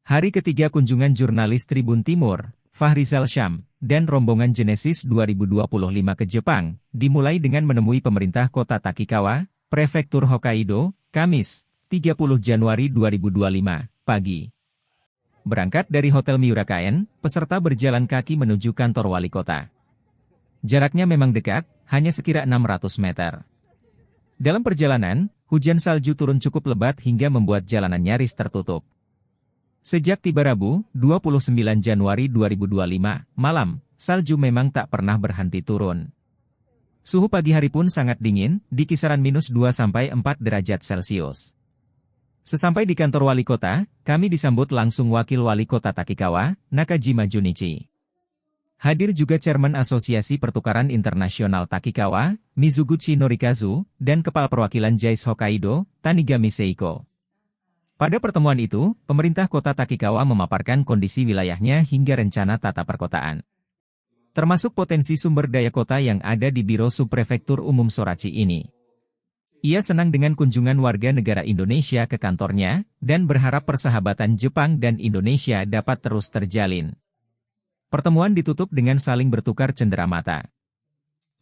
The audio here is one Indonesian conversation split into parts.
Hari ketiga kunjungan jurnalis Tribun Timur, Fahrizal Syam, dan rombongan Genesis 2025 ke Jepang, dimulai dengan menemui pemerintah kota Takikawa, Prefektur Hokkaido, Kamis, 30 Januari 2025, pagi. Berangkat dari Hotel Miurakaen, peserta berjalan kaki menuju kantor wali kota. Jaraknya memang dekat, hanya sekira 600 meter. Dalam perjalanan, hujan salju turun cukup lebat hingga membuat jalanan nyaris tertutup. Sejak tiba Rabu, 29 Januari 2025, malam, salju memang tak pernah berhenti turun. Suhu pagi hari pun sangat dingin, di kisaran -2-4 derajat Celcius. Sesampai di kantor wali kota, kami disambut langsung Wakil Wali Kota Takikawa, Nakajima Junichi. Hadir juga Chairman Asosiasi Pertukaran Internasional Takikawa, Mizuguchi Norikazu, dan Kepala Perwakilan JAIS Hokkaido, Tanigami Seiko. Pada pertemuan itu, pemerintah kota Takikawa memaparkan kondisi wilayahnya hingga rencana tata perkotaan. Termasuk potensi sumber daya kota yang ada di Biro Subprefektur Umum Sorachi ini. Ia senang dengan kunjungan warga negara Indonesia ke kantornya, dan berharap persahabatan Jepang dan Indonesia dapat terus terjalin. Pertemuan ditutup dengan saling bertukar cenderamata.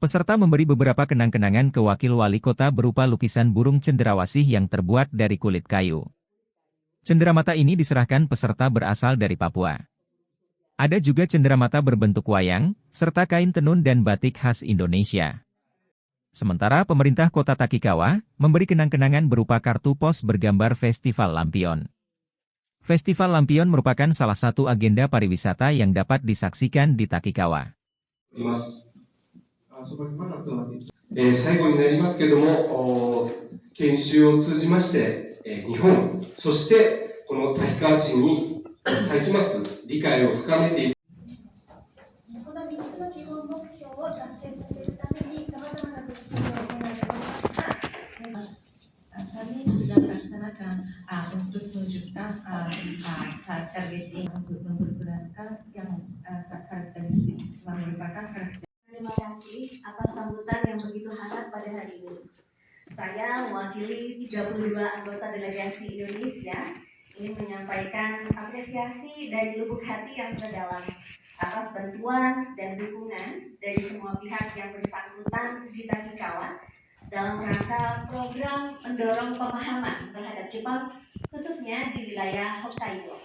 Peserta memberi beberapa kenang-kenangan ke wakil wali kota berupa lukisan burung cendrawasih yang terbuat dari kulit kayu. Cenderamata ini diserahkan peserta berasal dari Papua. Ada juga cenderamata berbentuk wayang, serta kain tenun dan batik khas Indonesia. Sementara pemerintah kota Takikawa memberi kenang-kenangan berupa kartu pos bergambar Festival Lampion. Festival Lampion merupakan salah satu agenda pariwisata yang dapat disaksikan di Takikawa. 最後になりますけども、研修を通じまして、日本、そしてこの滝川市に対します理解を深めていく。この3つの基本目標を達成させるために、さまざまな取り組みを行っています。Kami sudah melaksanakan untuk menunjukkan target untuk mempergunakan yang karakteristik merupakan karakteristik. Terima kasih atas sambutan yang begitu hangat pada hari ini. Saya mewakili 32 anggota delegasi Indonesia ingin menyampaikan apresiasi dari lubuk hati yang terdalam atas bantuan dan dukungan dari semua pihak yang bersangkutan di Takikawa dalam rangka program mendorong pemahaman terhadap Jepang, khususnya di wilayah Hokkaido.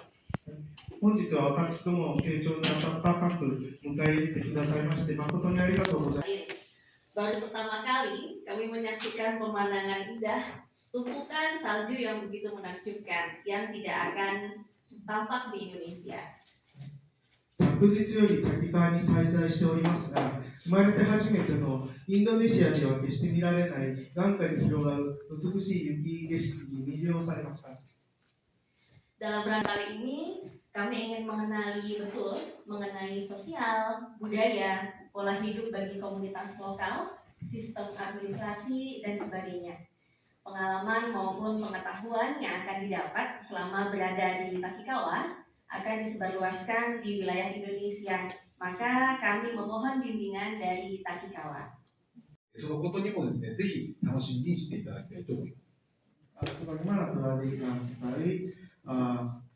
本日は私ども丁重な高く迎え入れてくださいまして誠にありがとうございます。 Baru pertama kali kami menyaksikan pemandangan indah, tumpukan salju yang begitu menakjubkan, yang tidak akan tampak di Indonesia. 昨日より滝川に滞在しておりますが、生まれて初めてのインドネシアでは決して見られない眼下に広がる美しい雪景色に魅了されました。 Dalam rangka kali ini, kami ingin mengenali betul mengenai sosial, budaya, pola hidup bagi komunitas lokal, sistem administrasi, dan sebagainya. Pengalaman maupun pengetahuan yang akan didapat selama berada di Takikawa akan disebarluaskan di wilayah Indonesia. Maka kami memohon bimbingan dari Takikawa. そのことにもですね、ぜひ楽しみにしていただきたいと思います。 Sebagaimana telah diketahui,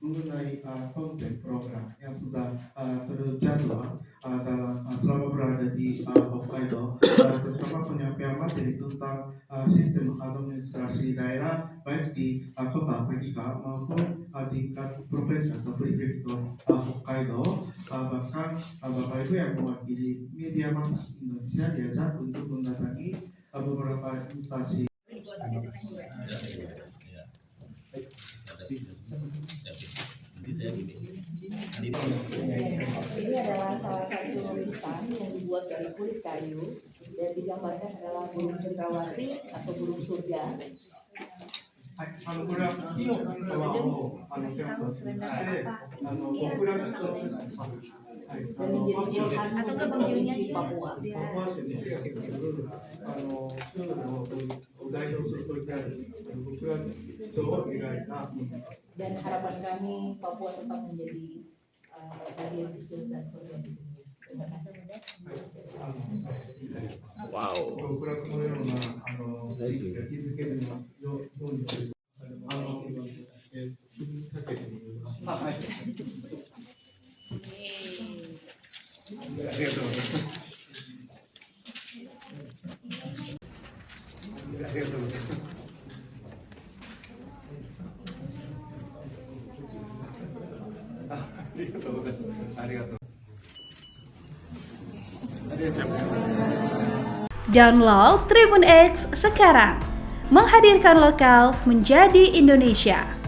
mengenai konten program yang sudah terjadwal selama berada di Hokkaido, terutama penyampaian materi tentang sistem administrasi daerah baik di kota Takikawa maupun di tingkat provinsi atau prefektur Hokkaido. Bahkan Bapak Ibu yang mewakili media massa Indonesia diajak untuk mendatangi beberapa instansi. Ini adalah salah satu lukisan yang dibuat dari kulit kayu dan digambarkan adalah burung cendrawasih atau burung surga. これは木の皮をキャンパスにして僕らがちょっと Dan menjadi ciri khas provinsi Papua. パプア州に手が結構州のを代表するといった僕ら人を描いた Dan harapan kami Papua tetap menjadi bagian kecil dan surga di dunia. Terima kasih. Wow. 僕らこのような地域が築けるようにという Download Tribun X sekarang, menghadirkan lokal menjadi Indonesia.